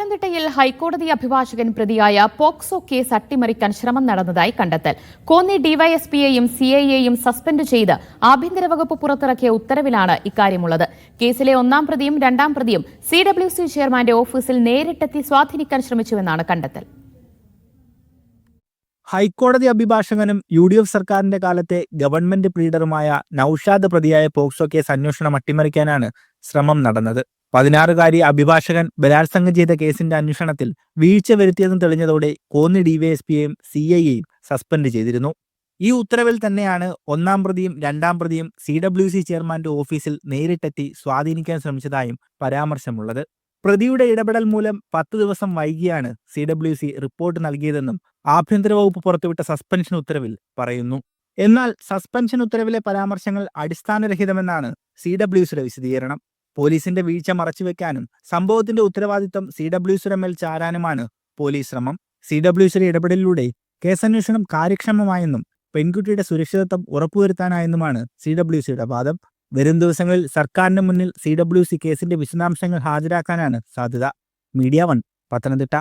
പത്തനംതിട്ടയിൽ ഹൈക്കോടതി അഭിഭാഷകൻ പ്രതിയായ പോക്സോ കേസ് അട്ടിമറിക്കാൻ ശ്രമം നടന്നതായി കണ്ടെത്തൽ. കോന്നി ഡിവൈഎസ്പിയെയും സിഐയെയും സസ്പെൻഡ് ചെയ്ത് ആഭ്യന്തര വകുപ്പ് പുറത്തിറക്കിയ ഉത്തരവിലാണ് ഇക്കാര്യമുള്ളത്. കേസിലെ ഒന്നാം പ്രതിയും രണ്ടാം പ്രതിയും CWC ചെയർമാന്റെ ഓഫീസിൽ നേരിട്ടെത്തി സ്വാധീനിക്കാൻ ശ്രമിച്ചുവെന്നാണ് കണ്ടെത്തൽ. ഹൈക്കോടതി അഭിഭാഷകനും UDF സർക്കാരിന്റെ കാലത്തെ ഗവൺമെന്റ് പ്ലീഡറുമായ നൌഷാദ് പ്രതിയായ പോക്സോ കേസ് അന്വേഷണം അട്ടിമറിക്കാനാണ് ശ്രമം നടന്നത്. 16-കാരി അഭിഭാഷകൻ ബലാത്സംഗം ചെയ്ത കേസിന്റെ അന്വേഷണത്തിൽ വീഴ്ച വരുത്തിയതെന്ന് തെളിഞ്ഞതോടെ കോന്നി ഡിവൈഎസ്പിയെയും സിഐയെയും സസ്പെൻഡ് ചെയ്തിരുന്നു. ഈ ഉത്തരവിൽ തന്നെയാണ് ഒന്നാം പ്രതിയും രണ്ടാം പ്രതിയും CWC ചെയർമാന്റെ ഓഫീസിൽ നേരിട്ടെത്തി സ്വാധീനിക്കാൻ ശ്രമിച്ചതായും പരാമർശമുള്ളത്. പ്രതിയുടെ ഇടപെടൽ മൂലം 10 ദിവസം വൈകിയാണ് CWC റിപ്പോർട്ട് നൽകിയതെന്നും ആഭ്യന്തര വകുപ്പ് പുറത്തുവിട്ട സസ്പെൻഷൻ ഉത്തരവിൽ പറയുന്നു. എന്നാൽ സസ്പെൻഷൻ ഉത്തരവിലെ പരാമർശങ്ങൾ അടിസ്ഥാനരഹിതമെന്നാണ് CWCയുടെ വിശദീകരണം. പോലീസിന്റെ വീഴ്ച മറച്ചുവെക്കാനും സംഭവത്തിന്റെ ഉത്തരവാദിത്തം CWCയുടെ മേൽ ചാരാനുമാണ് പോലീസ് ശ്രമം. CWCയുടെ ഇടപെടലിലൂടെ കേസന്വേഷണം കാര്യക്ഷമമായെന്നും പെൺകുട്ടിയുടെ സുരക്ഷിതത്വം ഉറപ്പുവരുത്താനായെന്നുമാണ് CWCയുടെ വാദം. വരും ദിവസങ്ങളിൽ സർക്കാരിന് മുന്നിൽ CWC കേസിന്റെ വിശദാംശങ്ങൾ ഹാജരാക്കാനാണ് സാധ്യത. മീഡിയ 1 പത്തനംതിട്ട.